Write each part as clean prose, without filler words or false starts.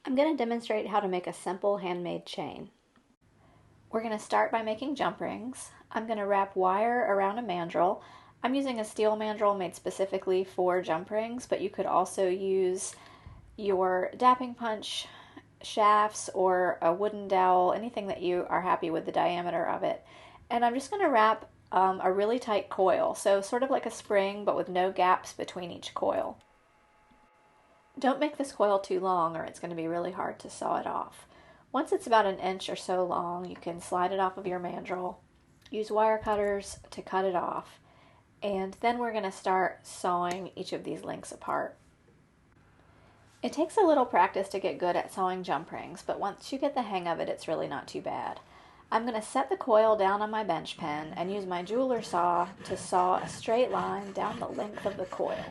I'm going to demonstrate how to make a simple handmade chain. We're going to start by making jump rings. I'm going to wrap wire around a mandrel. I'm using a steel mandrel made specifically for jump rings, but you could also use your dapping punch shafts or a wooden dowel, anything that you are happy with the diameter of it. And I'm just going to wrap a really tight coil, so sort of like a spring but with no gaps between each coil. Don't make this coil too long or it's going to be really hard to saw it off. Once it's about an inch or so long, you can slide it off of your mandrel, use wire cutters to cut it off, and then we're going to start sawing each of these links apart. It takes a little practice to get good at sawing jump rings, but once you get the hang of it, it's really not too bad. I'm going to set the coil down on my bench pen and use my jeweler saw to saw a straight line down the length of the coil.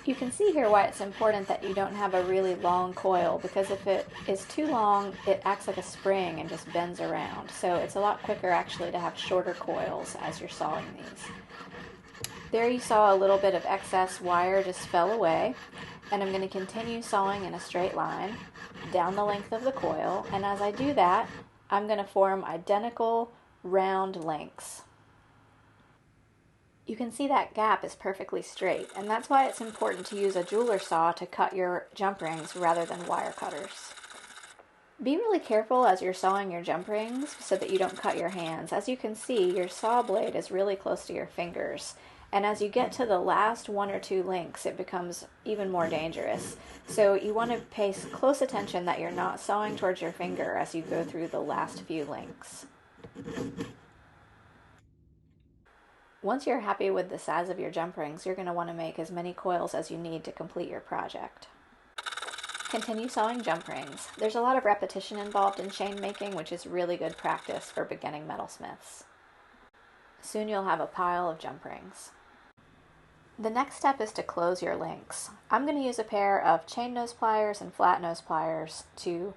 You can see here why it's important that you don't have a really long coil, because if it is too long, it acts like a spring and just bends around. So it's a lot quicker actually to have shorter coils as you're sawing these. There you saw a little bit of excess wire just fell away, and I'm going to continue sawing in a straight line down the length of the coil, and as I do that, I'm going to form identical round links. You can see that gap is perfectly straight, and that's why it's important to use a jeweler saw to cut your jump rings rather than wire cutters. Be really careful as you're sawing your jump rings so that you don't cut your hands. As you can see, your saw blade is really close to your fingers, and as you get to the last one or two links, it becomes even more dangerous. So you want to pay close attention that you're not sawing towards your finger as you go through the last few links. Once you're happy with the size of your jump rings, you're going to want to make as many coils as you need to complete your project. Continue sawing jump rings. There's a lot of repetition involved in chain making, which is really good practice for beginning metalsmiths. Soon you'll have a pile of jump rings. The next step is to close your links. I'm going to use a pair of chain nose pliers and flat nose pliers to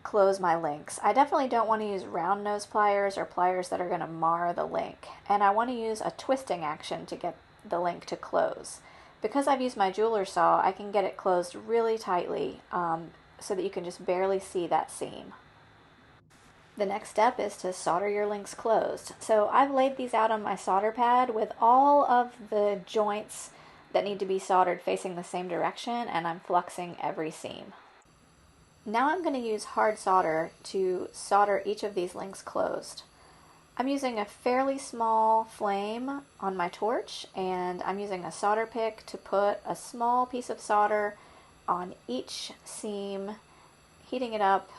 close my links. I definitely don't want to use round nose pliers or pliers that are going to mar the link, and I want to use a twisting action to get the link to close. Because I've used my jeweler saw, I can get it closed really tightly so that you can just barely see that seam. The next step is to solder your links closed. So I've laid these out on my solder pad with all of the joints that need to be soldered facing the same direction, and I'm fluxing every seam. Now I'm going to use hard solder to solder each of these links closed. I'm using a fairly small flame on my torch, and I'm using a solder pick to put a small piece of solder on each seam, heating it up,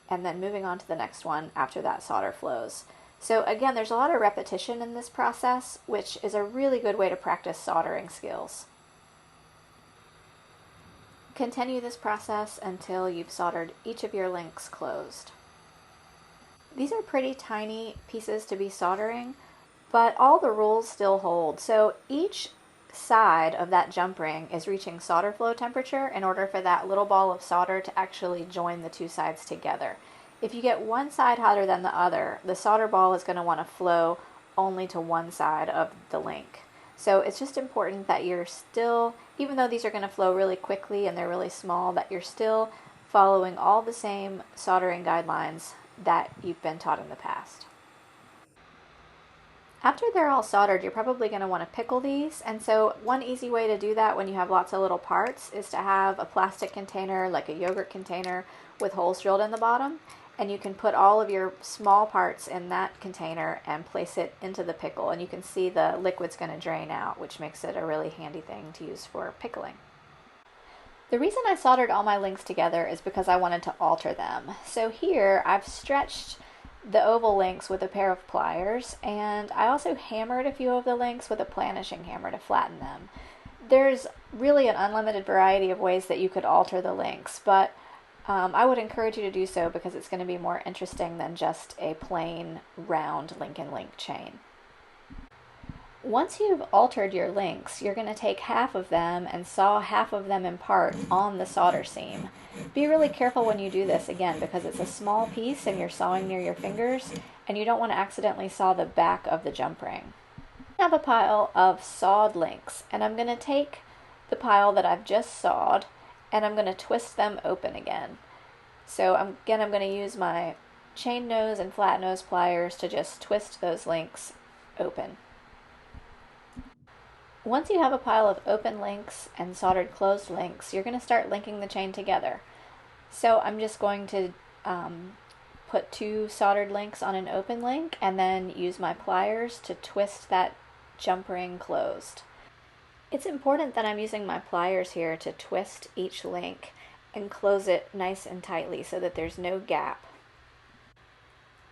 and then moving on to the next one after that solder flows. So again, there's a lot of repetition in this process, which is a really good way to practice soldering skills. Continue this process until you've soldered each of your links closed. These are pretty tiny pieces to be soldering, but all the rules still hold. So each side of that jump ring is reaching solder flow temperature in order for that little ball of solder to actually join the two sides together. If you get one side hotter than the other, the solder ball is going to want to flow only to one side of the link. So it's just important that you're still, even though these are going to flow really quickly and they're really small, that you're still following all the same soldering guidelines that you've been taught in the past. After they're all soldered, you're probably going to want to pickle these, and so one easy way to do that when you have lots of little parts is to have a plastic container, like a yogurt container, with holes drilled in the bottom, and you can put all of your small parts in that container and place it into the pickle, and you can see the liquid's going to drain out, which makes it a really handy thing to use for pickling. The reason I soldered all my links together is because I wanted to alter them. So here I've stretched the oval links with a pair of pliers, and I also hammered a few of the links with a planishing hammer to flatten them. There's really an unlimited variety of ways that you could alter the links, but I would encourage you to do so because it's going to be more interesting than just a plain round link and link chain. Once you've altered your links, you're going to take half of them and saw half of them in part on the solder seam. Be really careful when you do this, again, because it's a small piece and you're sawing near your fingers, and you don't want to accidentally saw the back of the jump ring. I have a pile of sawed links, and I'm going to take the pile that I've just sawed and I'm going to twist them open again. So again, I'm going to use my chain nose and flat nose pliers to just twist those links open. Once you have a pile of open links and soldered closed links, you're going to start linking the chain together. So I'm just going to put 2 soldered links on an open link and then use my pliers to twist that jump ring closed. It's important that I'm using my pliers here to twist each link and close it nice and tightly so that there's no gap.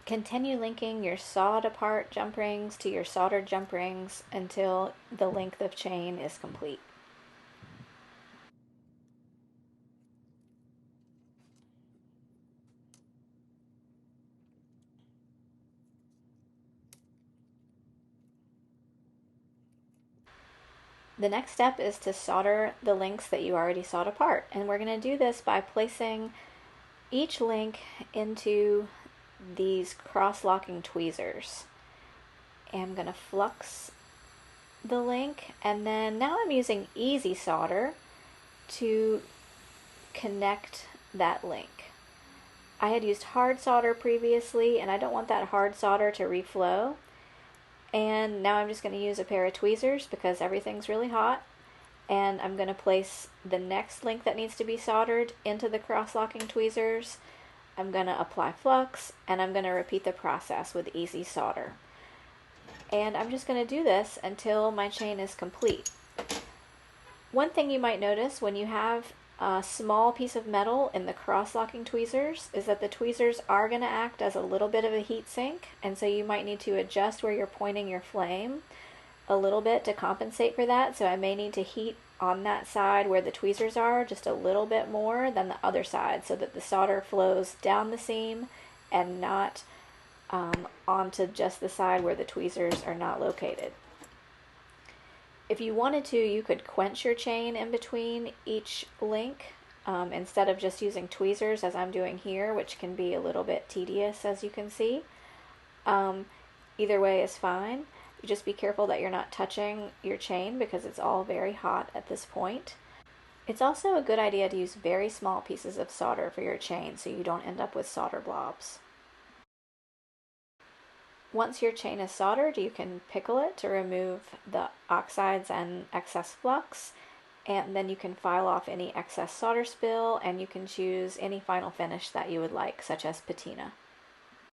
Continue linking your sawed apart jump rings to your soldered jump rings until the length of chain is complete. The next step is to solder the links that you already sawed apart, and we're going to do this by placing each link into these cross-locking tweezers. And I'm going to flux the link, and then now I'm using easy solder to connect that link. I had used hard solder previously, and I don't want that hard solder to reflow. And now I'm just going to use a pair of tweezers because everything's really hot, and I'm going to place the next link that needs to be soldered into the cross-locking tweezers. I'm going to apply flux, and I'm going to repeat the process with easy solder. And I'm just going to do this until my chain is complete. One thing you might notice when you have a small piece of metal in the cross-locking tweezers is that the tweezers are going to act as a little bit of a heat sink, and so you might need to adjust where you're pointing your flame a little bit to compensate for that. So I may need to heat on that side where the tweezers are just a little bit more than the other side so that the solder flows down the seam and not onto just the side where the tweezers are not located. If you wanted to, you could quench your chain in between each link instead of just using tweezers as I'm doing here, which can be a little bit tedious, as you can see. Either way is fine. You just be careful that you're not touching your chain because it's all very hot at this point. It's also a good idea to use very small pieces of solder for your chain so you don't end up with solder blobs. Once your chain is soldered, you can pickle it to remove the oxides and excess flux, and then you can file off any excess solder spill, and you can choose any final finish that you would like, such as patina.